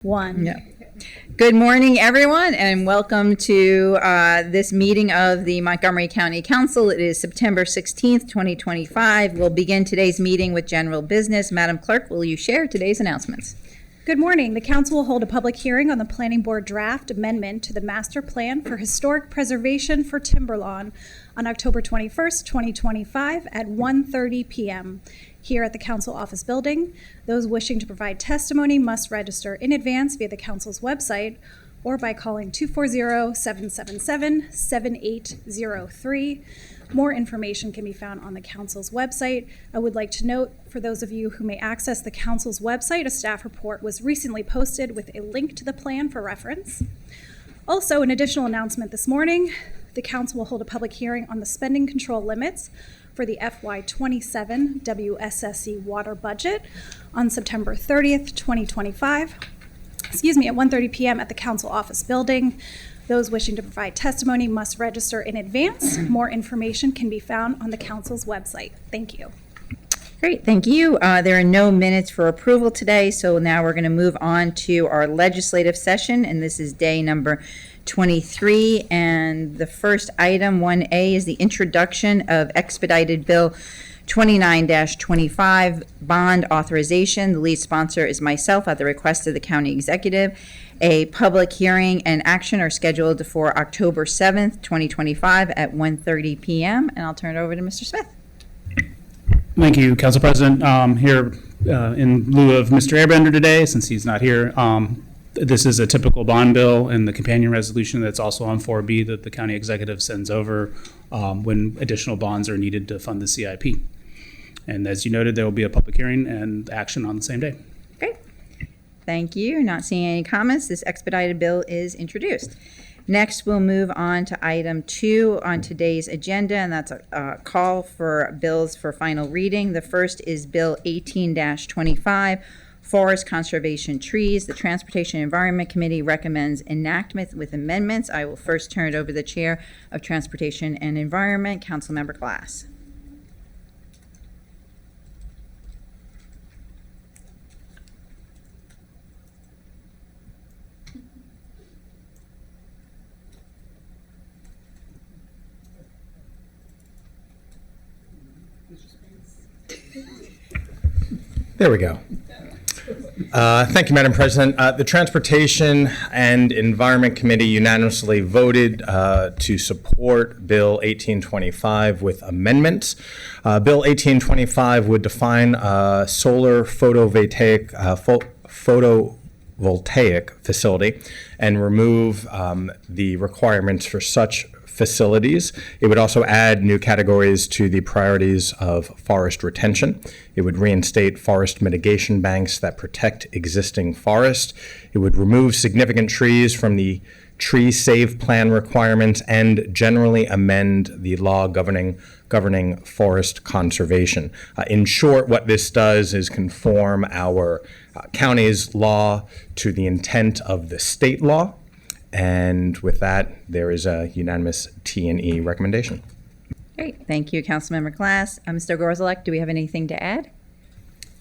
One. Yeah. Good morning, everyone, and welcome to this meeting of the Montgomery County Council. It is September 16th, 2025. We'll begin today's meeting with general business. Madam Clerk, will you share today's announcements? Good morning. The council will hold a public hearing on the Planning Board draft amendment to the Master Plan for Historic Preservation for Timberlawn on October 21st, 2025 at 1:30 p.m. here at the Council Office Building. Those wishing to provide testimony must register in advance via the Council's website or by calling 240-777-7803. More information can be found on the Council's website. I would like to note, for those of you who may access the Council's website, a staff report was recently posted with a link to the plan for reference. Also, an additional announcement this morning, the Council will hold a public hearing on the spending control limits for the FY27 WSSC water budget on September 30th, 2025, at 1:30 p.m. at the Council Office Building. Those wishing to provide testimony must register in advance. More information can be found on the Council's website. Thank you. Great, thank you. There are no minutes for approval today, so now we're going to move on to our legislative session, and this is day number 23. And the first item, 1A, is the introduction of expedited bill 29-25 bond authorization. The lead sponsor is myself at the request of the county executive. A public hearing and action are scheduled for October 7th, 2025 at 1:30 p.m. And I'll turn it over to Mr. Smith. Thank you, Council President. Here in lieu of Mr. Airbender today, since he's not here. This is a typical bond bill and the companion resolution that's also on 4B that the county executive sends over when additional bonds are needed to fund the CIP. And as you noted, there will be a public hearing and action on the same day. Great. Thank you. Not seeing any comments. This expedited bill is introduced. Next, we'll move on to item 2 on today's agenda, and that's a call for bills for final reading. The first is Bill 18-25, Forest Conservation Trees. The Transportation and Environment Committee recommends enactment with amendments. I will first turn it over to the Chair of Transportation and Environment, Councilmember Glass. There we go. Thank you, Madam President. The Transportation and Environment Committee unanimously voted to support Bill 1825 with amendments. Bill 1825 would define solar photovoltaic facility and remove the requirements for such facilities. It would also add new categories to the priorities of forest retention. It would reinstate forest mitigation banks that protect existing forest. It would remove significant trees from the tree save plan requirements and generally amend the law governing forest conservation. In short, what this does is conform our county's law to the intent of the state law. And with that, there is a unanimous T&E recommendation. Great. Thank you, Councilmember Glass. Mr. Gorzelek, do we have anything to add?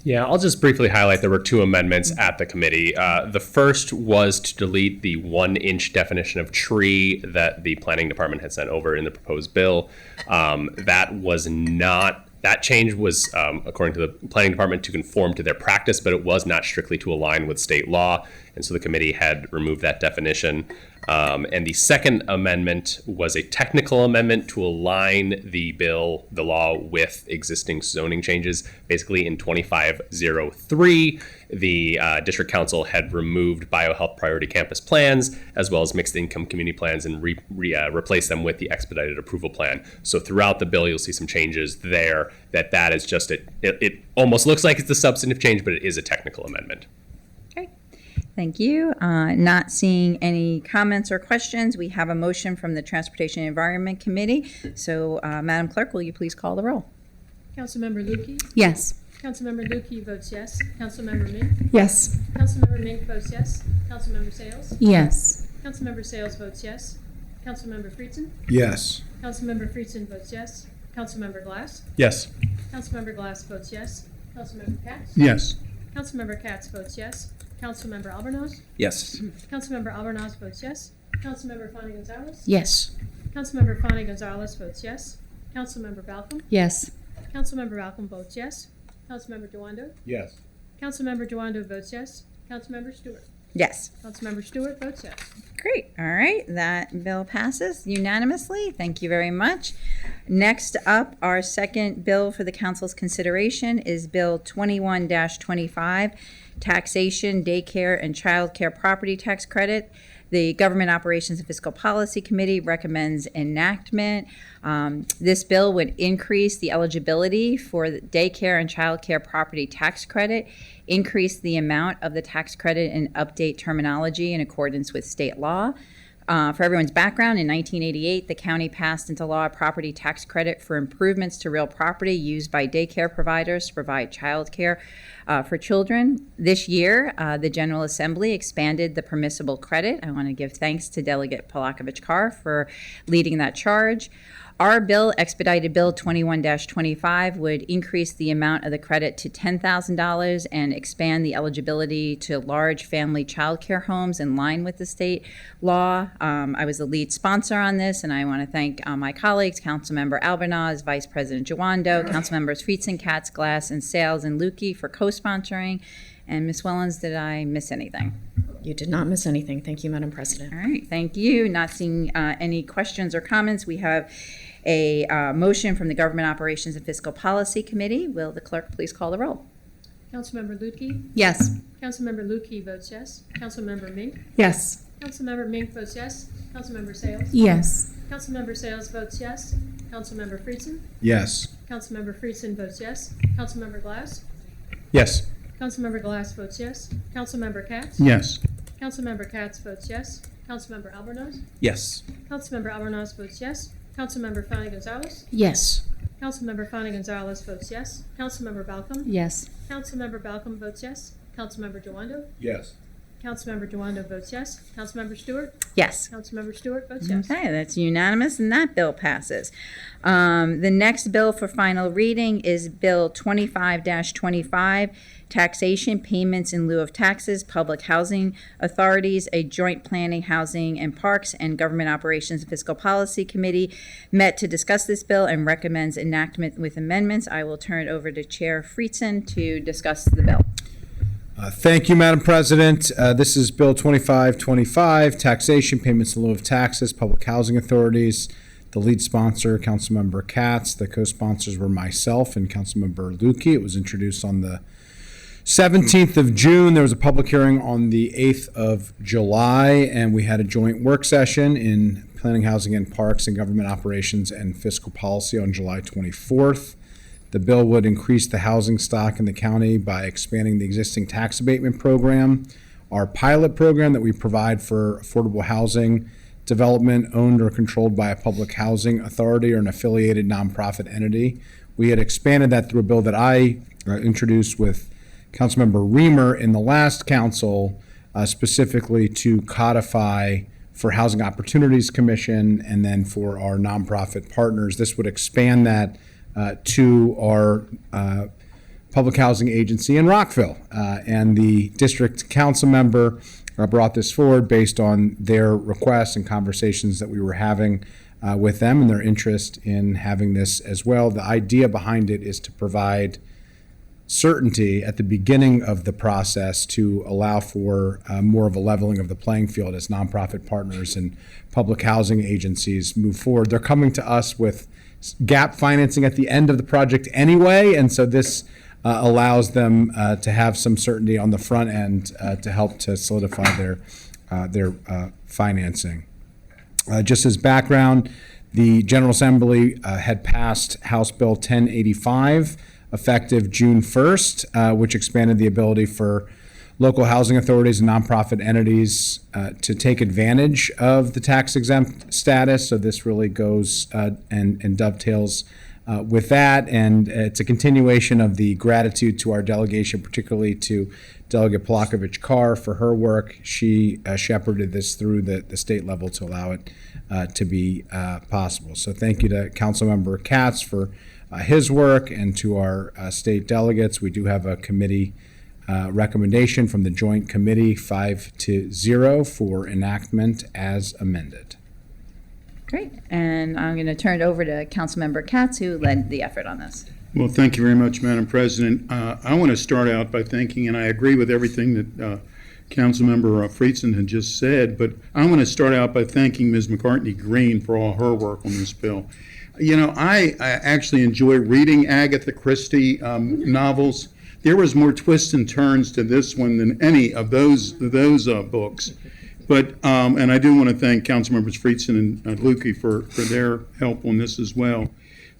Yeah, I'll just briefly highlight there were 2 amendments at the committee. The first was to delete the 1-inch definition of tree that the planning department had sent over in the proposed bill. That change was, according to the planning department, to conform to their practice, but it was not strictly to align with state law. And so the committee had removed that definition. And the second amendment was a technical amendment to align the law with existing zoning changes. Basically, in 2503, the district council had removed biohealth priority campus plans as well as mixed income community plans and replaced them with the expedited approval plan. So throughout the bill, you'll see some changes there. That is just it almost looks like it's a substantive change, but it is a technical amendment. Thank you. Not seeing any comments or questions, we have a motion from the Transportation and Environment Committee. So, Madam Clerk, will you please call the roll? Councilmember Lukey? Yes. Councilmember Lukey votes yes. Councilmember Mink? Yes. Councilmember Mink votes yes. Councilmember Sales? Yes. Councilmember Sales votes yes. Councilmember Friedson? Yes. Councilmember Friedson votes yes. Councilmember Glass? Yes. Councilmember Glass votes yes. Councilmember Katz? Yes. Councilmember Katz votes yes. Councilmember Albornoz? Yes. Councilmember Albornoz votes yes. Councilmember Fani Gonzalez? Yes. Councilmember Fani Gonzalez votes yes. Councilmember Balcom? Yes. Councilmember Balcom votes yes. Councilmember Duando? Yes. Councilmember Duando votes yes. Councilmember Stewart? Yes. Councilmember Stewart votes yes. Great. All right. That bill passes unanimously. Thank you very much. Next up, our second bill for the council's consideration is Bill 21-25, Taxation, Daycare, and Child Care Property Tax Credit. The Government Operations and Fiscal Policy Committee recommends enactment. This bill would increase the eligibility for the daycare and child care property tax credit, increase the amount of the tax credit, and update terminology in accordance with state law. For everyone's background, in 1988, the county passed into law a property tax credit for improvements to real property used by daycare providers to provide child care for children. This year, the General Assembly expanded the permissible credit. I want to give thanks to Delegate Polakovich-Carr for leading that charge. Our bill, Expedited Bill 21-25, would increase the amount of the credit to $10,000 and expand the eligibility to large family child care homes in line with the state law. I was the lead sponsor on this, and I want to thank my colleagues, Councilmember Albornoz, Vice President Jawando, Councilmembers Friesen, Katz, Glass, and Sales, and Lukey for co-sponsoring. And Ms. Wellens, did I miss anything? You did not miss anything. Thank you, Madam President. All right, thank you. Not seeing any questions or comments. We have a motion from the Government Operations and Fiscal Policy Committee. Will the clerk please call the roll? Councilmember Lutke? Yes. Councilmember Lutke votes yes. Councilmember Mink? Yes. Councilmember Mink votes yes. Councilmember Sales? Yes. Councilmember Sales votes yes. Councilmember Friesen? Yes. Councilmember Friesen votes yes. Councilmember Glass? Yes. Councilmember Glass votes yes. Councilmember Katz? Yes. Councilmember Katz votes yes. Councilmember Albornoz? Yes. Councilmember Albornoz votes yes. Councilmember Fani Gonzalez? Yes. Councilmember Fani Gonzalez votes yes. Councilmember Balcom? Yes. Councilmember Balcom votes yes. Councilmember Jawando? Yes. Councilmember Jawando votes yes. Councilmember Stewart? Yes. Councilmember Stewart votes yes. Okay, that's unanimous, and that bill passes. The next bill for final reading is Bill 25-25, Taxation, Payments in lieu of Taxes, Public Housing Authorities. A joint Planning, Housing, and Parks and Government Operations and Fiscal Policy Committee met to discuss this bill and recommends enactment with amendments. I will turn it over to Chair Friesen to discuss the bill. Thank you, Madam President. This is Bill 2525, Taxation, Payments in lieu of Taxes, Public Housing Authorities. The lead sponsor, Councilmember Katz. The co-sponsors were myself and Councilmember Lukey. It was introduced on the 17th of June. There was a public hearing on the 8th of July, and we had a joint work session in Planning, Housing, and Parks and Government Operations and Fiscal Policy on July 24th. The bill would increase the housing stock in the county by expanding the existing tax abatement program, our pilot program that we provide for affordable housing development owned or controlled by a public housing authority or an affiliated nonprofit entity. We had expanded that through a bill that I introduced with Councilmember Reamer in the last council, specifically to codify for Housing Opportunities Commission and then for our nonprofit partners. This would expand that to our public housing agency in Rockville. And the district council member brought this forward based on their requests and conversations that we were having with them and their interest in having this as well. The idea behind it is to provide certainty at the beginning of the process to allow for more of a leveling of the playing field as nonprofit partners and public housing agencies move forward. They're coming to us with gap financing at the end of the project anyway, and so this allows them to have some certainty on the front end to help to solidify their financing. Just as background, the General Assembly had passed House Bill 1085 effective June 1st, which expanded the ability for local housing authorities and nonprofit entities to take advantage of the tax exempt status. So this really goes and dovetails with that. And it's a continuation of the gratitude to our delegation, particularly to Delegate Polakovich-Carr for her work. She shepherded this through the state level to allow it to be possible. So thank you to Councilmember Katz for his work and to our state delegates. We do have a committee Recommendation from the Joint Committee 5-0 for enactment as amended. Great. And I'm going to turn it over to Councilmember Katz, who led the effort on this. Well, thank you very much, Madam President. I want to start out by thanking, and I agree with everything that Councilmember Friedson had just said, but I want to start out by thanking Ms. McCartney Green for all her work on this bill. You know, I actually enjoy reading Agatha Christie novels. There was more twists and turns to this one than any of those books. But and I do want to thank Councilmembers Friedson and Lukey for their help on this as well.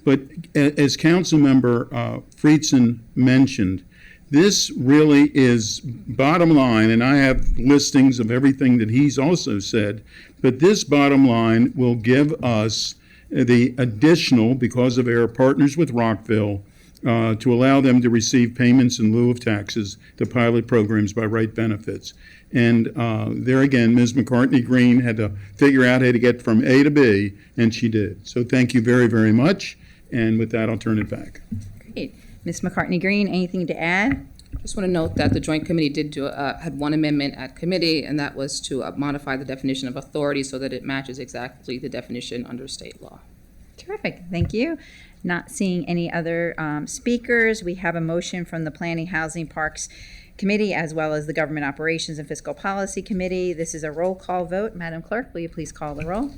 But as Councilmember Friedson mentioned, this really is bottom line, and I have listings of everything that he's also said, but this bottom line will give us the additional, because of our partners with Rockville, to allow them to receive payments in lieu of taxes to pilot programs by right benefits. And there again, Ms. McCartney Green had to figure out how to get from A to B, and she did. So thank you very, very much. And with that, I'll turn it back. Great. Ms. McCartney Green, anything to add? Just want to note that the Joint Committee did had one amendment at committee, and that was to modify the definition of authority so that it matches exactly the definition under state law. Terrific. Thank you. Not seeing any other speakers, we have a motion from the Planning, Housing, Parks Committee as well as the Government Operations and Fiscal Policy Committee. This is a roll call vote. Madam Clerk, will you please call the roll?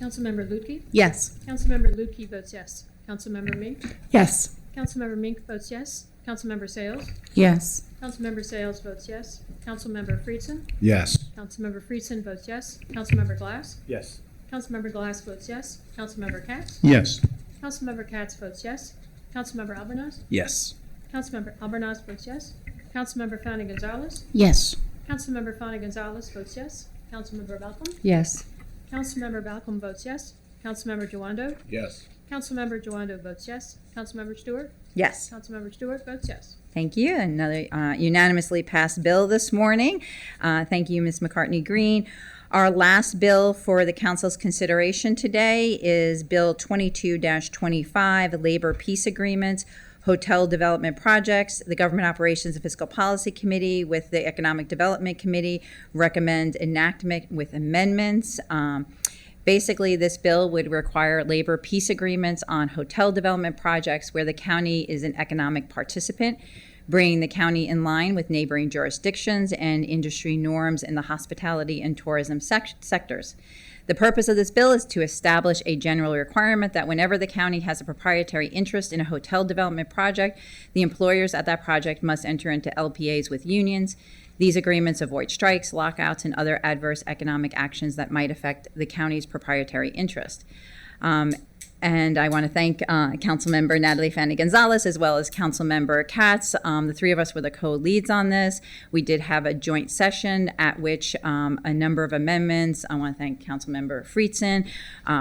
Councilmember Lutke? Yes. Councilmember Lutke votes yes. Councilmember Mink? Yes. Councilmember Mink votes yes. Councilmember Sales? Yes. Councilmember Sales votes yes. Councilmember Friedson? Yes. Councilmember Friedson votes yes. Councilmember Glass? Yes. Councilmember Glass votes yes. Councilmember Katz? Yes. Councilmember Katz votes yes. Councilmember Albornoz? Yes. Councilmember Albornoz votes yes. Councilmember Fani Gonzalez? Yes. Councilmember Fani Gonzalez votes yes. Councilmember Malcolm? Yes. Councilmember Malcolm votes yes. Councilmember Jawando? Yes. Councilmember Jawando votes yes. Councilmember Stewart? Yes. Councilmember Stewart votes yes. Thank you. Another unanimously passed bill this morning. Thank you, Ms. McCartney Green. Our last bill for the council's consideration today is Bill 22-25, Labor Peace Agreements, Hotel Development Projects. The Government Operations and Fiscal Policy Committee with the Economic Development Committee recommend enactment with amendments. Basically, this bill would require labor peace agreements on hotel development projects where the county is an economic participant, bringing the county in line with neighboring jurisdictions and industry norms in the hospitality and tourism sectors. The purpose of this bill is to establish a general requirement that whenever the county has a proprietary interest in a hotel development project, the employers at that project must enter into LPAs with unions. These agreements avoid strikes, lockouts, and other adverse economic actions that might affect the county's proprietary interest. And I want to thank Councilmember Natalie Fani Gonzalez as well as Councilmember Katz. The three of us were the co-leads on this. We did have a joint session at which a number of amendments. I want to thank Councilmember Friedson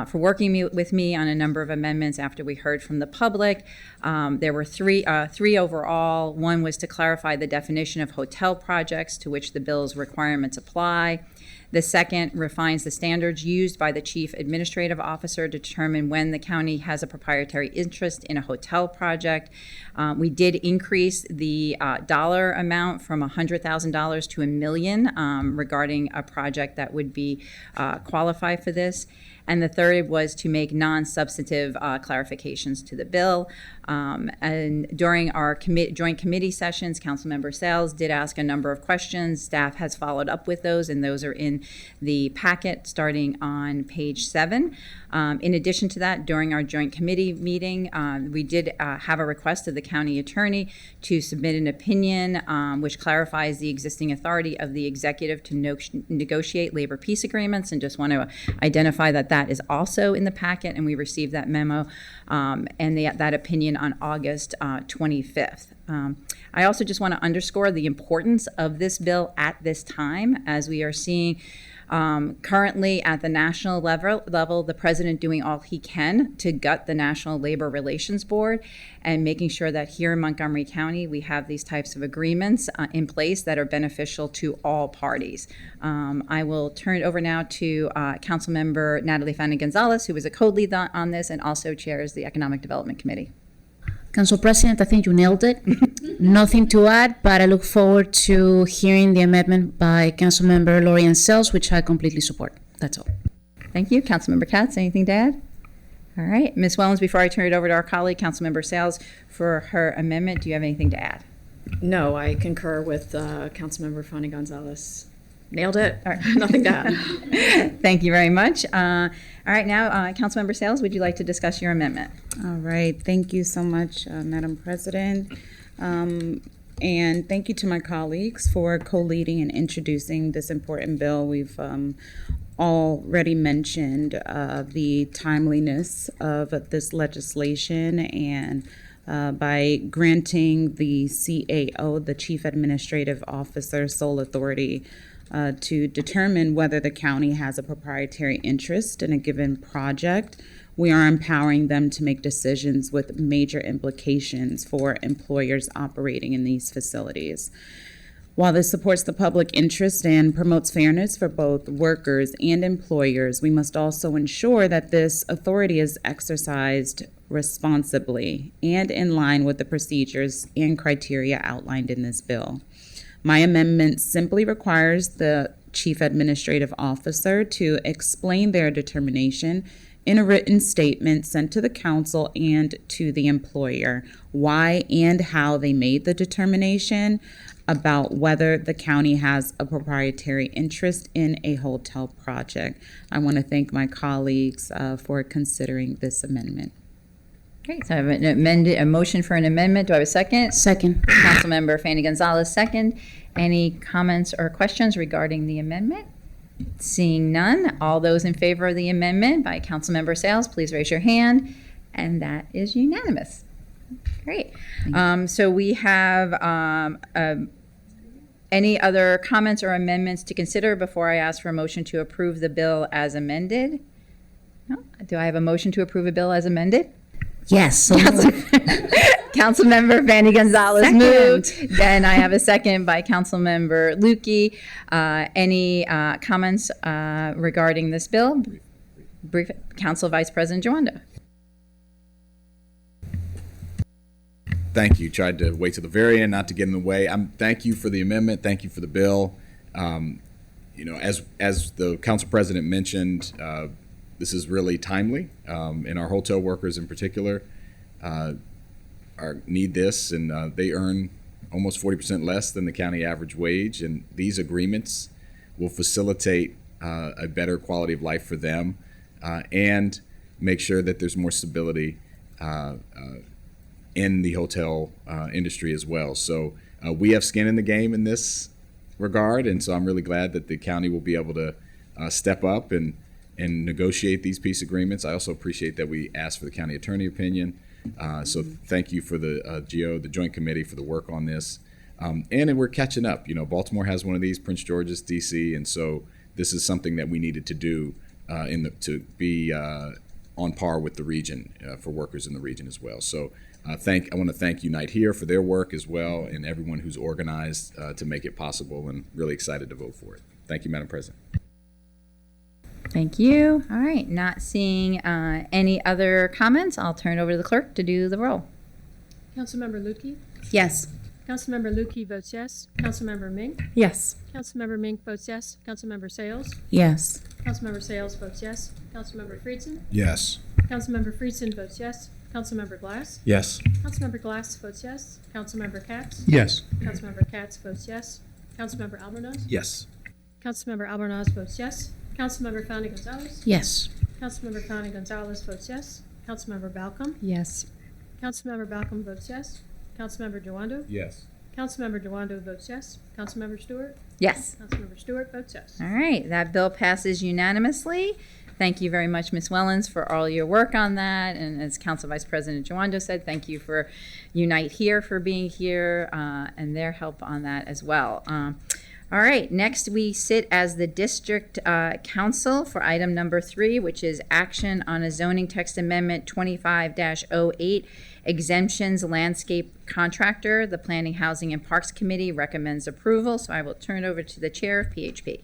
for working with me on a number of amendments after we heard from the public. There were three overall. One was to clarify the definition of hotel projects to which the bill's requirements apply. The second refines the standards used by the chief administrative officer to determine when the county has a proprietary interest in a hotel project. We did increase the dollar amount from $100,000 to $1 million regarding a project that would be qualify for this. And the third was to make non-substantive clarifications to the bill. And during our joint committee sessions, Councilmember Sales did ask a number of questions. Staff has followed up with those, and those are in the packet starting on page 7. In addition to that, during our joint committee meeting, we did have a request of the county attorney to submit an opinion which clarifies the existing authority of the executive to negotiate labor peace agreements, and just want to identify that that is also in the packet, and we received that memo and that opinion on August 25th. I also just want to underscore the importance of this bill at this time, as we are seeing currently at the national level, the president doing all he can to gut the National Labor Relations Board and making sure that here in Montgomery County we have these types of agreements in place that are beneficial to all parties. I will turn it over now to Councilmember Natalie Fani Gonzalez, who was a co-lead on this and also chairs the Economic Development Committee. Council President, I think you nailed it. Nothing to add, but I look forward to hearing the amendment by Councilmember Lorian Sells, which I completely support. That's all. Thank you. Councilmember Katz, anything to add? All right. Ms. Wellens, before I turn it over to our colleague, Councilmember Sales, for her amendment, do you have anything to add? No, I concur with Councilmember Fanny Gonzalez. Nailed it. Nothing to add. Thank you very much. All right, now, Councilmember Sales, would you like to discuss your amendment? All right, thank you so much, Madam President. And thank you to my colleagues for co-leading and introducing this important bill. We've already mentioned the timeliness of this legislation, and by granting the CAO, the Chief Administrative Officer, sole authority to determine whether the county has a proprietary interest in a given project, we are empowering them to make decisions with major implications for employers operating in these facilities. While this supports the public interest and promotes fairness for both workers and employers, we must also ensure that this authority is exercised responsibly and in line with the procedures and criteria outlined in this bill. My amendment simply requires the Chief Administrative Officer to explain their determination in a written statement sent to the council and to the employer why and how they made the determination about whether the county has a proprietary interest in a hotel project. I want to thank my colleagues for considering this amendment. Okay, so I have a motion for an amendment. Do I have a second? Second. Councilmember Fanny Gonzalez, second. Any comments or questions regarding the amendment? Seeing none, all those in favor of the amendment by Councilmember Sales, please raise your hand, and that is unanimous. Great. So we have any other comments or amendments to consider before I ask for a motion to approve the bill as amended? No? Do I have a motion to approve a bill as amended? Yes. Councilmember Fanny Gonzalez Second. moved. Then I have a second by Councilmember Lukey. Any comments regarding this bill? Brief. Council Vice President Joando. Thank you. Tried to wait to the very end, not to get in the way. Thank you for the amendment. Thank you for the bill. As the council president mentioned, this is really timely, and our hotel workers in particular need this, and they earn almost 40% less than the county average wage, and these agreements will facilitate a better quality of life for them and make sure that there's more stability in the hotel industry as well. So we have skin in the game in this regard, and so I'm really glad that the county will be able to step up and negotiate these peace agreements. I also appreciate that we asked for the county attorney opinion. So thank you for the GO, the Joint Committee, for the work on this. And we're catching up. Baltimore has one of these, Prince George's, DC, and so this is something that we needed to do to be on par with the region for workers in the region as well. So I want to thank Unite Here for their work as well, and everyone who's organized to make it possible, and really excited to vote for it. Thank you, Madam President. Thank you. All right, not seeing any other comments, I'll turn it over to the clerk to do the roll. Councilmember Lukey. Yes. Councilmember Lukey votes yes. Councilmember Mink. Yes. Councilmember Mink votes yes. Councilmember Sales. Yes. Councilmember Sales votes yes. Councilmember Friedson. Yes. Councilmember Friedson votes yes. Councilmember Glass. Yes. Councilmember Glass votes yes. Councilmember Katz. Yes. Councilmember Katz votes yes. Councilmember Albornoz. Yes. Councilmember Albornoz votes yes. Councilmember Fanny Gonzalez. Yes. Councilmember Fanny Gonzalez votes yes. Councilmember Balcom. Yes. Councilmember Balcom votes yes. Councilmember Joando. Yes. Councilmember Joando votes yes. Councilmember Stewart. Yes. Councilmember Stewart votes yes. All right, that bill passes unanimously. Thank you very much, Ms. Wellens, for all your work on that. And as Council Vice President Joando said, thank you for Unite Here for being here and their help on that as well. All right, next we sit as the District Council for item number 3, which is action on a zoning text amendment 25-08, exemptions landscape contractor. The Planning, Housing, and Parks Committee recommends approval, so I will turn it over to the chair of PHP.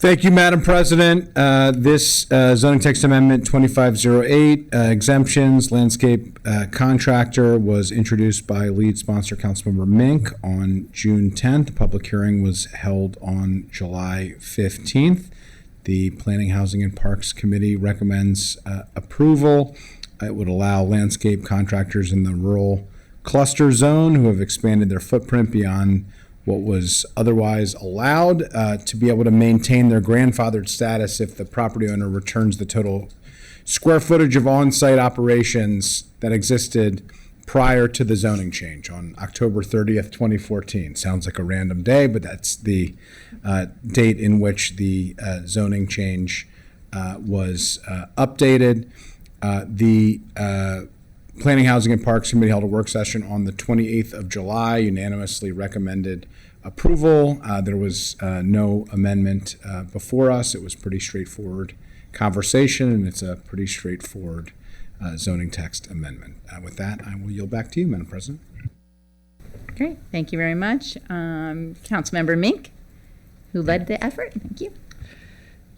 Thank you, Madam President. This zoning text amendment 2508, exemptions, landscape contractor, was introduced by lead sponsor Councilmember Mink on June 10th. The public hearing was held on July 15th. The Planning, Housing, and Parks Committee recommends approval. It would allow landscape contractors in the rural cluster zone who have expanded their footprint beyond what was otherwise allowed to be able to maintain their grandfathered status if the property owner returns the total square footage of on-site operations that existed prior to the zoning change on October 30th, 2014. Sounds like a random day, but that's the date in which the zoning change was updated. The Planning, Housing, and Parks Committee held a work session on the 28th of July, unanimously recommended approval. There was no amendment before us. It was pretty straightforward conversation, and it's a pretty straightforward zoning text amendment. With that, I will yield back to you, Madam President. Great, thank you very much. Councilmember Mink, who led the effort, thank you.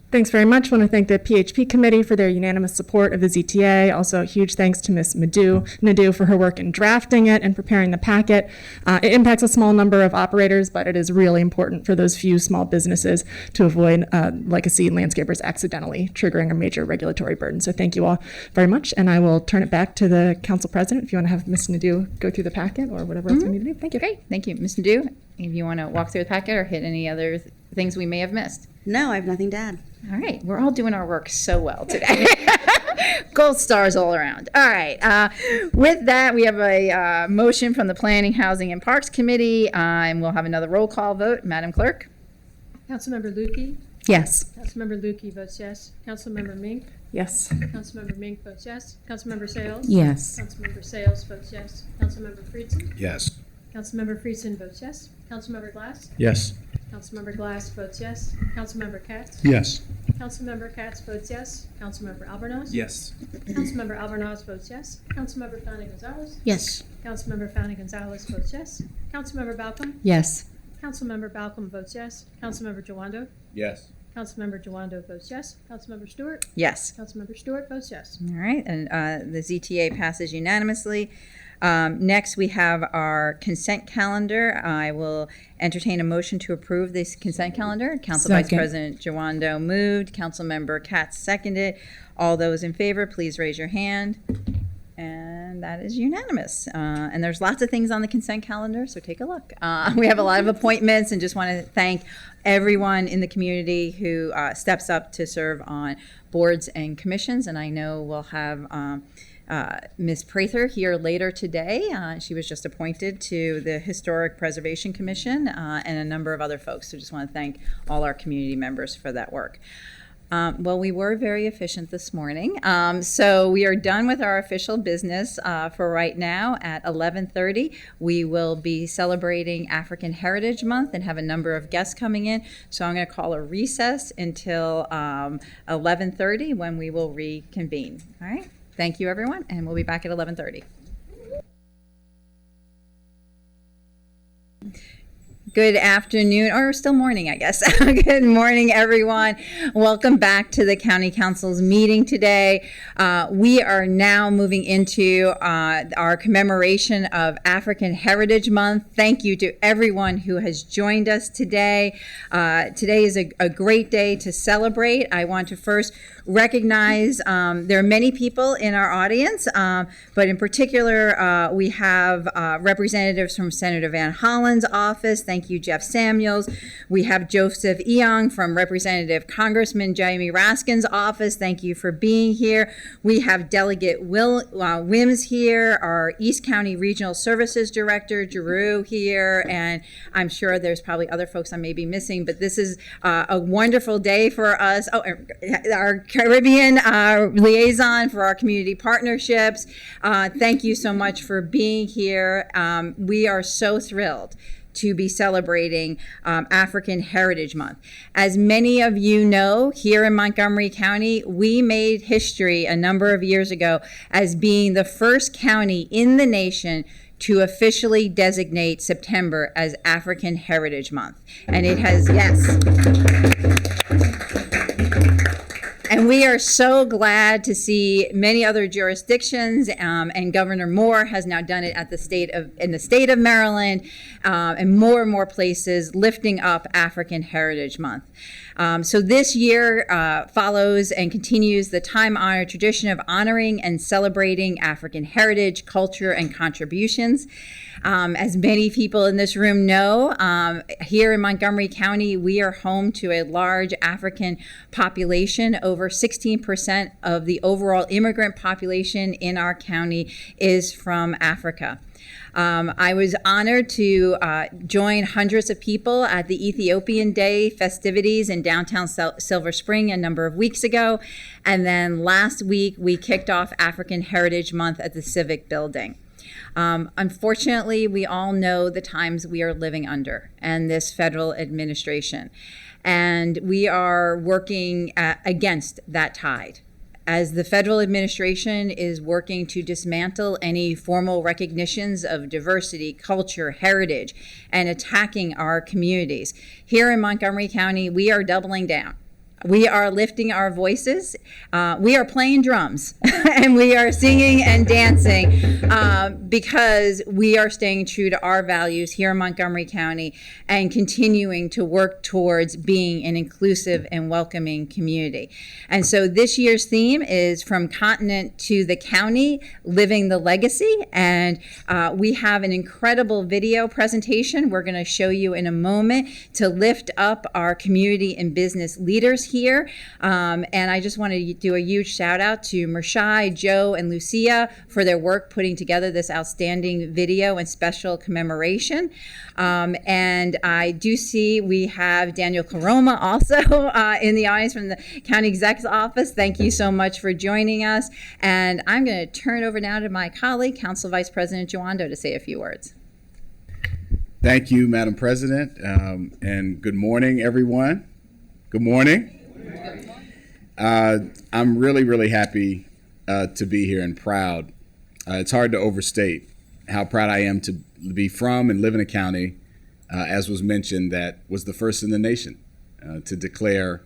Thanks very much. I want to thank the PHP committee for their unanimous support of the ZTA. Also, a huge thanks to Ms. Nadeau for her work in drafting it and preparing the packet. It impacts a small number of operators, but it is really important for those few small businesses to avoid legacy landscapers accidentally triggering a major regulatory burden. So thank you all very much, and I will turn it back to the council president if you want to have Ms. Nadeau go through the packet or whatever else we need to do. Thank you. Great, thank you. Ms. Nadeau, if you want to walk through the packet or hit any other things we may have missed. No, I have nothing to add. All right, we're all doing our work so well today. Gold stars all around. All right, with that, we have a motion from the Planning, Housing, and Parks Committee, and we'll have another roll call vote. Madam Clerk? Councilmember Lukey. Yes. Councilmember Lukey votes yes. Councilmember Mink. Yes. Councilmember Mink votes yes. Councilmember Sales. Yes. Councilmember Sales votes yes. Councilmember Friedson. Yes. Councilmember Friedson votes yes. Councilmember Glass. Yes. Councilmember Glass votes yes. Councilmember Katz. Yes. Councilmember Katz votes yes. Councilmember Albornoz. Yes. Councilmember Albornoz votes yes. Councilmember Fani Gonzalez. Yes. Councilmember Fani Gonzalez votes yes. Councilmember Balcom. Yes. Councilmember Balcom votes yes. Councilmember Jawando. Yes. Councilmember Jawando votes yes. Councilmember Stewart. Yes. Councilmember Stewart votes yes. All right, and the ZTA passes unanimously. Next, we have our consent calendar. I will entertain a motion to approve this consent calendar. Council Vice Second. President Jawando moved. Councilmember Katz seconded. All those in favor, please raise your hand. And that is unanimous. And there's lots of things on the consent calendar, so take a look. We have a lot of appointments, and just want to thank everyone in the community who steps up to serve on boards and commissions. And I know we'll have Ms. Prather here later today. She was just appointed to the Historic Preservation Commission and a number of other folks. So just want to thank all our community members for that work. Well, we were very efficient this morning. So we are done with our official business for right now. At 11:30, we will be celebrating African Heritage Month and have a number of guests coming in. So I'm going to call a recess until 11:30 when we will reconvene. All right. Thank you, everyone, and we'll be back at 11:30. Good afternoon, or still morning, I guess. Good morning, everyone. Welcome back to the County Council's meeting today. We are now moving into our commemoration of African Heritage Month. Thank you to everyone who has joined us today. Today is a great day to celebrate. I want to first recognize there are many people in our audience, but in particular, we have representatives from Senator Van Hollen's office. Thank you, Jeff Samuels. We have Joseph Eong from Representative Congressman Jamie Raskin's office. Thank you for being here. We have Delegate Wims here, our East County Regional Services Director, Giroux here, and I'm sure there's probably other folks I may be missing, but this is a wonderful day for us. Oh, our Caribbean liaison for our community partnerships. Thank you so much for being here. We are so thrilled to be celebrating African Heritage Month. As many of you know, here in Montgomery County, we made history a number of years ago as being the first county in the nation to officially designate September as African Heritage Month. And it has, yes. we are so glad to see many other jurisdictions, and Governor Moore has now done it in the state of Maryland, and more places lifting up African Heritage Month. So this year follows and continues the time-honored tradition of honoring and celebrating African heritage, culture, and contributions. As many people in this room know, here in Montgomery County, we are home to a large African population. Over 16% of the overall immigrant population in our county is from Africa. I was honored to join hundreds of people at the Ethiopian Day festivities in downtown Silver Spring a number of weeks ago. And then last week, we kicked off African Heritage Month at the Civic Building. Unfortunately, we all know the times we are living under and this federal administration. And we are working against that tide, as the federal administration is working to dismantle any formal recognitions of diversity, culture, heritage, and attacking our communities. Here in Montgomery County, we are doubling down. We are lifting our voices. We are playing drums and we are singing and dancing because we are staying true to our values here in Montgomery County and continuing to work towards being an inclusive and welcoming community. And so this year's theme is From Continent to the County, Living the Legacy. And we have an incredible video presentation we're going to show you in a moment to lift up our community and business leaders here. And I just want to do a huge shout out to Mershai, Joe, and Lucia for their work putting together this outstanding video and special commemoration. And I do see we have Daniel Caroma also in the audience from the County Exec's office. Thank you so much for joining us. And I'm going to turn it over now to my colleague, Council Vice President Joando, to say a few words. Thank you, Madam President, and good morning, everyone. Good morning. I'm really happy to be here and proud. It's hard to overstate how proud I am to be from and live in a county, as was mentioned, that was the first in the nation to declare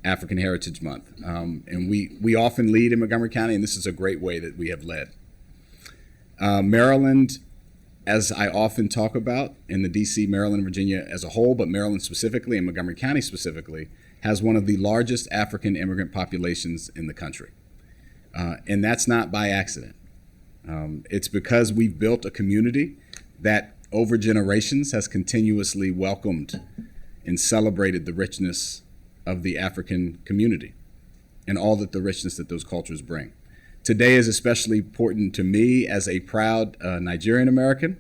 African Heritage Month. And we often lead in Montgomery County, and this is a great way that we have led. Maryland, as I often talk about, in the D.C., Maryland, Virginia as a whole, but Maryland specifically and Montgomery County specifically, has one of the largest African immigrant populations in the country. And that's not by accident. It's because we've built a community that over generations has continuously welcomed and celebrated the richness of the African community and all that the richness that those cultures bring. Today is especially important to me as a proud Nigerian American.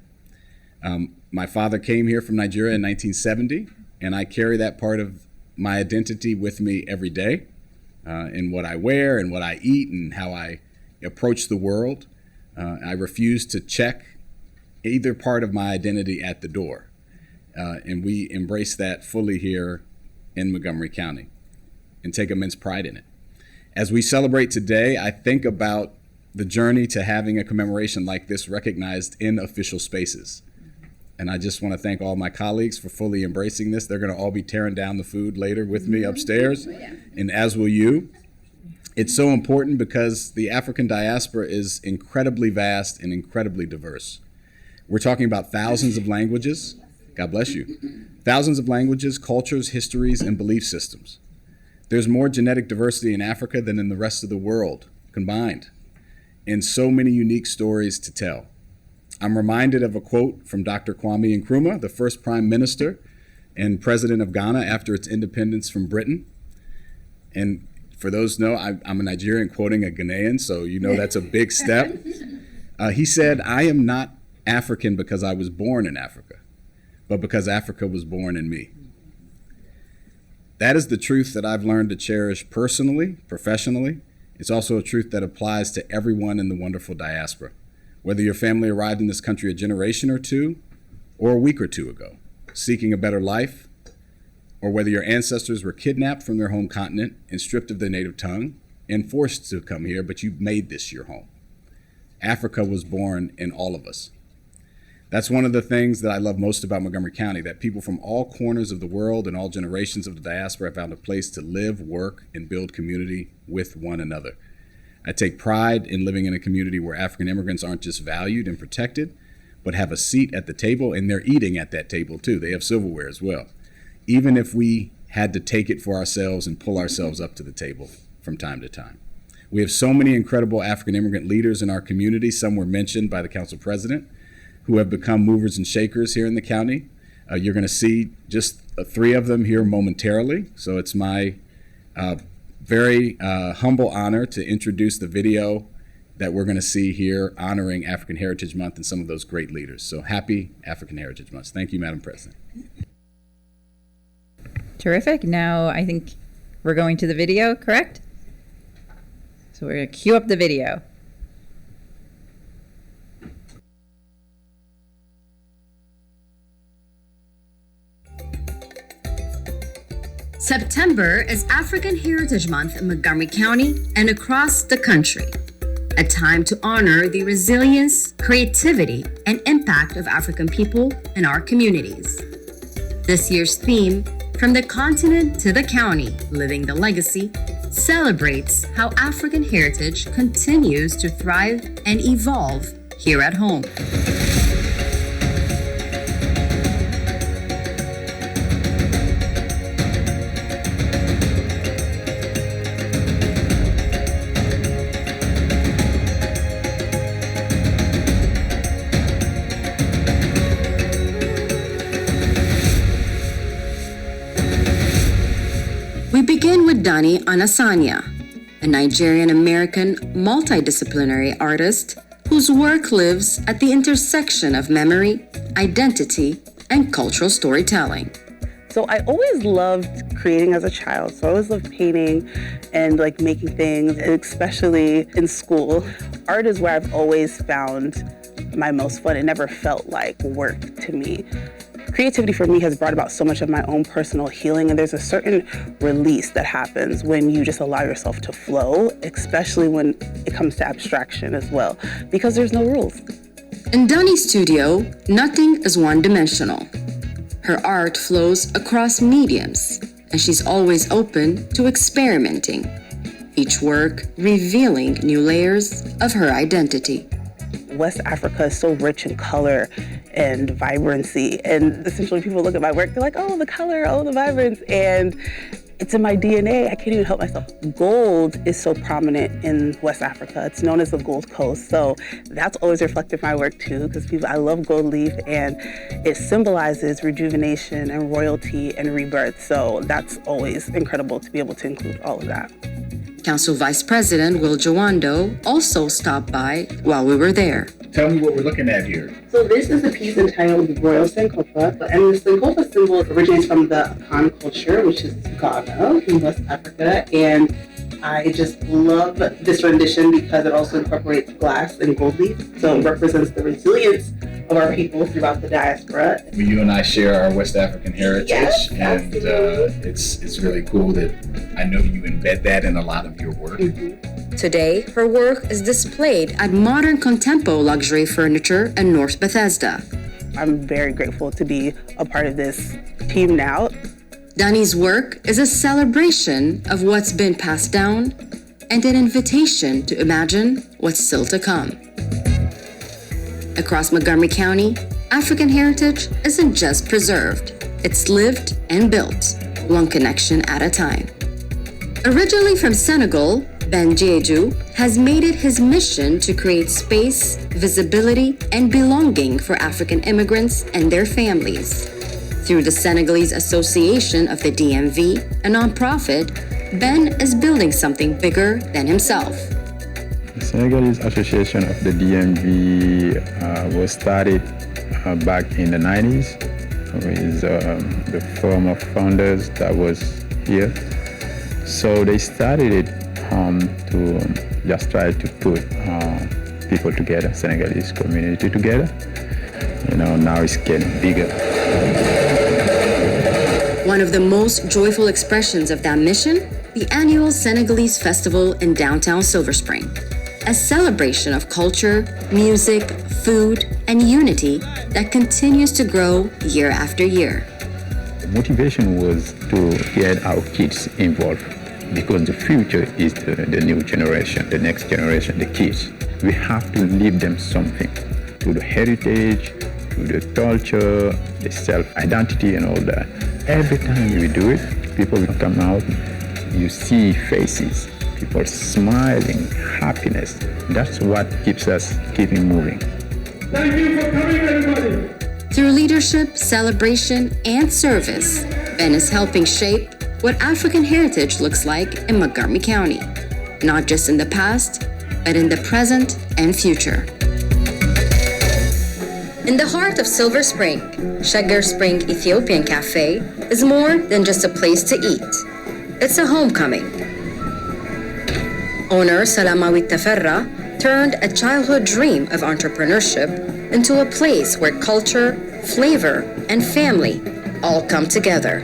My father came here from Nigeria in 1970, and I carry that part of my identity with me every day in what I wear and what I eat and how I approach the world. I refuse to check either part of my identity at the door. And we embrace that fully here in Montgomery County and take immense pride in it. As we celebrate today, I think about the journey to having a commemoration like this recognized in official spaces. And I just want to thank all my colleagues for fully embracing this. They're going to all be tearing down the food later with me upstairs, and as will you. It's so important because the African diaspora is incredibly vast and incredibly diverse. We're talking about thousands of languages. God bless you. Thousands of languages, cultures, histories, and belief systems. There's more genetic diversity in Africa than in the rest of the world combined, and so many unique stories to tell. I'm reminded of a quote from Dr. Kwame Nkrumah, the first prime minister and president of Ghana after its independence from Britain. And for those who know, I'm a Nigerian quoting a Ghanaian, so you know that's a big step. He said, "I am not African because I was born in Africa, but because Africa was born in me." That is the truth that I've learned to cherish personally, professionally. It's also a truth that applies to everyone in the wonderful diaspora. Whether your family arrived in this country a generation or two, or a week or two ago, seeking a better life, or whether your ancestors were kidnapped from their home continent and stripped of their native tongue and forced to come here, but you made this your home. Africa was born in all of us. That's one of the things that I love most about Montgomery County, that people from all corners of the world and all generations of the diaspora have found a place to live, work, and build community with one another. I take pride in living in a community where African immigrants aren't just valued and protected, but have a seat at the table, and they're eating at that table too. They have silverware as well. Even if we had to take it for ourselves and pull ourselves up to the table from time to time. We have so many incredible African immigrant leaders in our community. Some were mentioned by the council president, who have become movers and shakers here in the county. You're going to see just 3 of them here momentarily. So it's my very humble honor to introduce the video that we're going to see here honoring African Heritage Month and some of those great leaders. So happy African Heritage Month. Thank you, Madam President. Terrific. Now I think we're going to the video, correct? So we're going to cue up the video. September is African Heritage Month in Montgomery County and across the country. A time to honor the resilience, creativity, and impact of African people in our communities. This year's theme, From the Continent to the County, Living the Legacy, celebrates how African heritage continues to thrive and evolve here at home. We begin with Dani Anasanya, a Nigerian-American multidisciplinary artist whose work lives at the intersection of memory, identity, and cultural storytelling. So I always loved creating as a child. So I always loved painting and like making things, especially in school. Art is where I've always found my most fun. It never felt like work to me. Creativity for me has brought about so much of my own personal healing, and there's a certain release that happens when you just allow yourself to flow, especially when it comes to abstraction as well, because there's no rules. In Dani's studio, nothing is one-dimensional. Her art flows across mediums, and she's always open to experimenting, each work revealing new layers of her identity. West Africa is so rich in color and vibrancy, and essentially people look at my work, they're like, oh, the color, oh, the vibrance, and it's in my DNA. I can't even help myself. Gold is so prominent in West Africa. It's known as the Gold Coast, so that's always reflected in my work too, because I love gold leaf, and it symbolizes rejuvenation and royalty and rebirth, so that's always incredible to be able to include all of that. Council Vice President Will Jawando also stopped by while we were there. Tell me what we're looking at here. So this is a piece entitled Royal Sankofa, and the Sankofa symbol originates from the Akan culture, which is Ghana in West Africa, and I just love this rendition because it also incorporates glass and gold leaf, so it represents the resilience of our people throughout the diaspora. You and I share our West African heritage, yes, and it's really cool that I know you embed that in a lot of your work. Mm-hmm. Today, her work is displayed at Modern Contempo Luxury Furniture in North Bethesda. I'm very grateful to be a part of this team now. Dani's work is a celebration of what's been passed down and an invitation to imagine what's still to come. Across Montgomery County, African heritage isn't just preserved, it's lived and built, one connection at a time. Originally from Senegal, Ben Jeju has made it his mission to create space, visibility, and belonging for African immigrants and their families. Through the Senegalese Association of the DMV, a nonprofit, Ben is building something bigger than himself. The Senegalese Association of the DMV was started back in the 90s with the firm of founders that was here. So they started it to just try to put people together, Senegalese community together. You know, now it's getting bigger. One of the most joyful expressions of that mission, the annual Senegalese Festival in downtown Silver Spring. a celebration of culture, music, food, and unity that continues to grow year after year. The motivation was to get our kids involved because the future is the new generation, the next generation, the kids. We have to leave them something to the heritage, to the culture, the self-identity and all that. Every time we do it, people will come out, you see faces, people smiling, happiness. That's what keeps us keeping moving. Thank you for coming, everybody. Through leadership, celebration, and service, Ben is helping shape what African heritage looks like in Montgomery County, not just in the past, but in the present and future. In the heart of Silver Spring, Sugar Spring Ethiopian Cafe is more than just a place to eat. It's a homecoming. Owner Salamawit Teferra turned a childhood dream of entrepreneurship into a place where culture, flavor, and family all come together.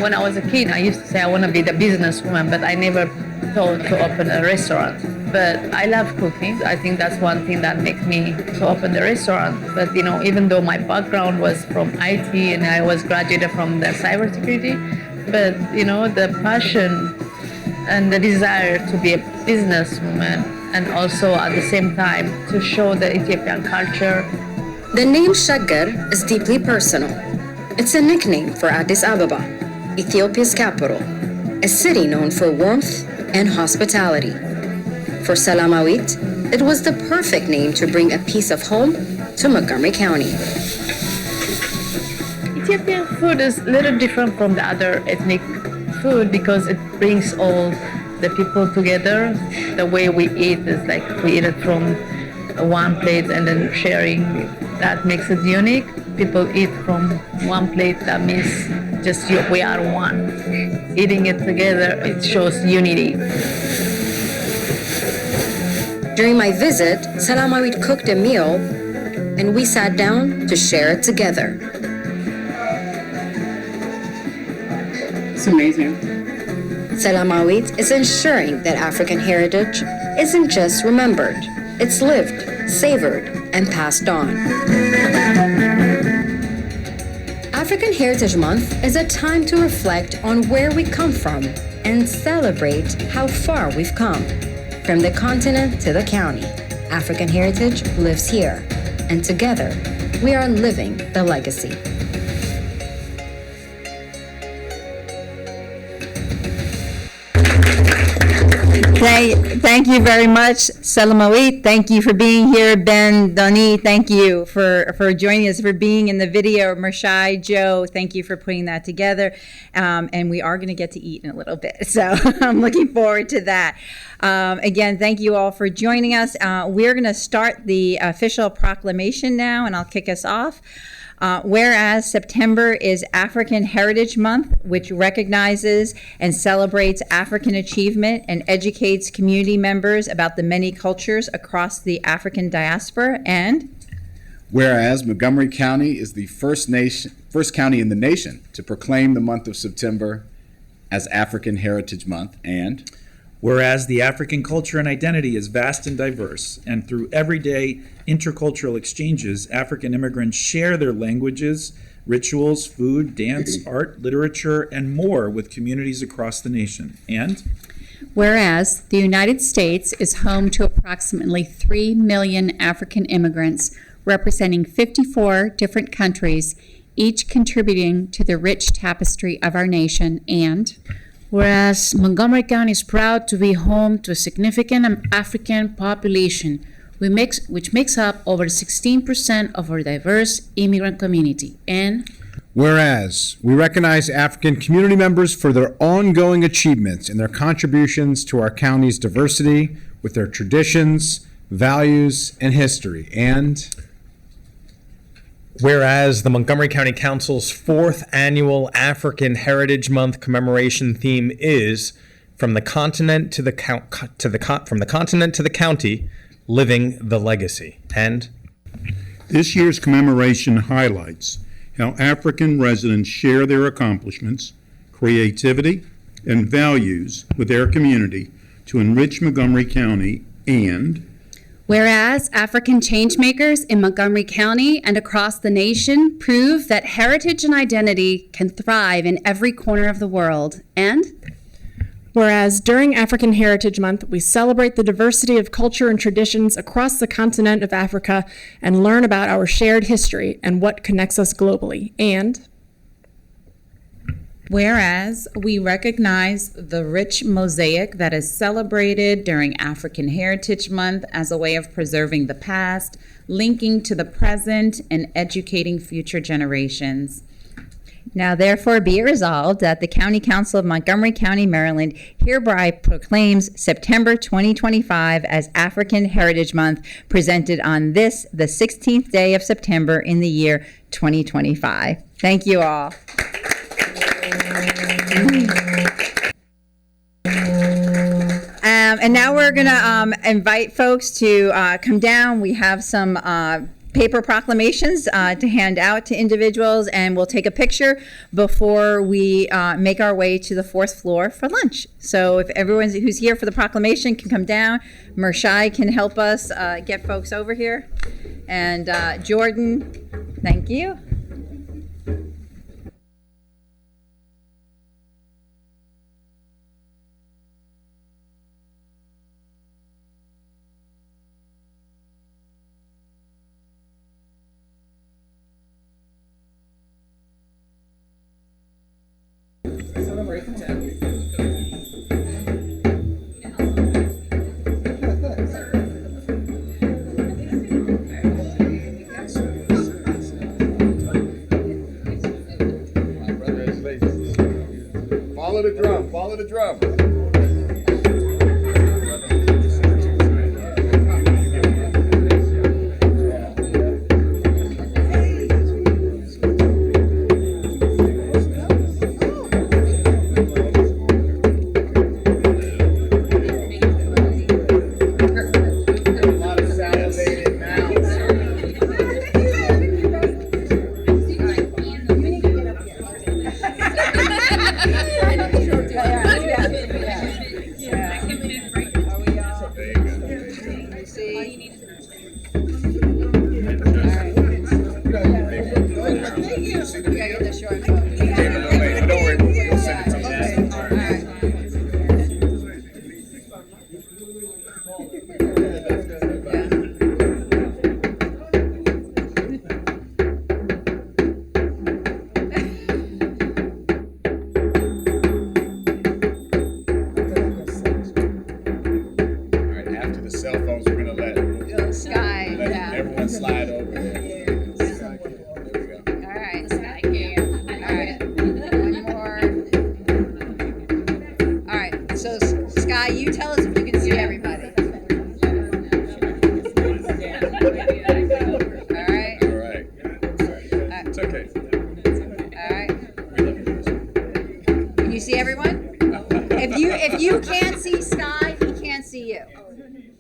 When I was a kid, I used to say I want to be the businesswoman, but I never thought to open a restaurant. But I love cooking. I think that's one thing that makes me to open the restaurant. But even though my background was from IT and I was graduated from the cybersecurity, but the passion and the desire to be a businesswoman and also at the same time to show the Ethiopian culture. The name Shaggar is deeply personal. It's a nickname for Addis Ababa, Ethiopia's capital, a city known for warmth and hospitality. For Salamawit, it was the perfect name to bring a piece of home to Montgomery County. Ethiopian food is a little different from the other ethnic food because it brings all the people together. The way we eat is like we eat it from one plate and then sharing. That makes it unique. People eat from one plate. That means just we are one. Eating it together, it shows unity. During my visit, Salamawit cooked a meal and we sat down to share it together. It's amazing. Salamawit is ensuring that African heritage isn't just remembered, it's lived, savored, and passed on. African Heritage Month is a time to reflect on where we come from and celebrate how far we've come. From the continent to the county, African heritage lives here, and together, we are living the legacy. Thank you very much, Salamawit. Thank you for being here. Ben, Doni, thank you for joining us, for being in the video. Mershai, Joe, thank you for putting that together. And we are going to get to eat in a little bit. So I'm looking forward to that. Again, thank you all for joining us. We're going to start the official proclamation now, and I'll kick us off. Whereas September is African Heritage Month, which recognizes and celebrates African achievement and educates community members about the many cultures across the African diaspora, and whereas Montgomery County is the first county in the nation to proclaim the month of September as African Heritage Month, and whereas the African culture and identity is vast and diverse, and through everyday intercultural exchanges, African immigrants share their languages, rituals, food, dance, art, literature, and more with communities across the nation. And whereas the United States is home to approximately 3 million African immigrants representing 54 different countries, each contributing to the rich tapestry of our nation, and whereas Montgomery County is proud to be home to a significant African population, which makes up over 16% of our diverse immigrant community. And whereas we recognize African community members for their ongoing achievements and their contributions to our county's diversity with their traditions, values, and history. And whereas the Montgomery County Council's 4th annual African Heritage Month commemoration theme is from the continent to the county, living the legacy. And this year's commemoration highlights how African residents share their accomplishments, creativity, and values with their community to enrich Montgomery County And Whereas African changemakers in Montgomery County and across the nation prove that heritage and identity can thrive in every corner of the world. And whereas during African Heritage Month, we celebrate the diversity of culture and traditions across the continent of Africa and learn about our shared history and what connects us globally. And whereas we recognize the rich mosaic that is celebrated during African Heritage Month as a way of preserving the past, linking to the present, and educating future generations. Now therefore be it resolved that the County Council of Montgomery County, Maryland hereby proclaims September 2025 as African Heritage Month, presented on this, the 16th day of September in the year 2025. Thank you all. And now we're going to invite folks to come down. We have some paper proclamations to hand out to individuals, and we'll take a picture before we make our way to the fourth floor for lunch. So if everyone who's here for the proclamation can come down, Mershai can help us get folks over here. And Jordan, thank you. Follow the drum, follow the drum.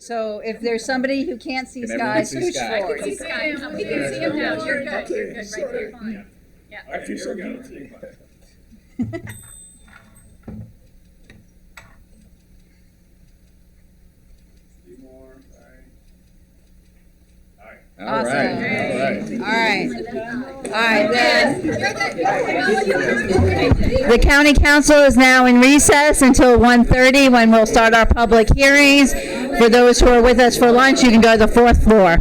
So if there's somebody who can't see Sky, switch forward. We can see him now. You're good. You're good. Right there. Fine. Yeah. I feel so good. All right. The County Council is now in recess until 1:30, when we'll start our public hearings. For those who are with us for lunch, you can go to the fourth floor.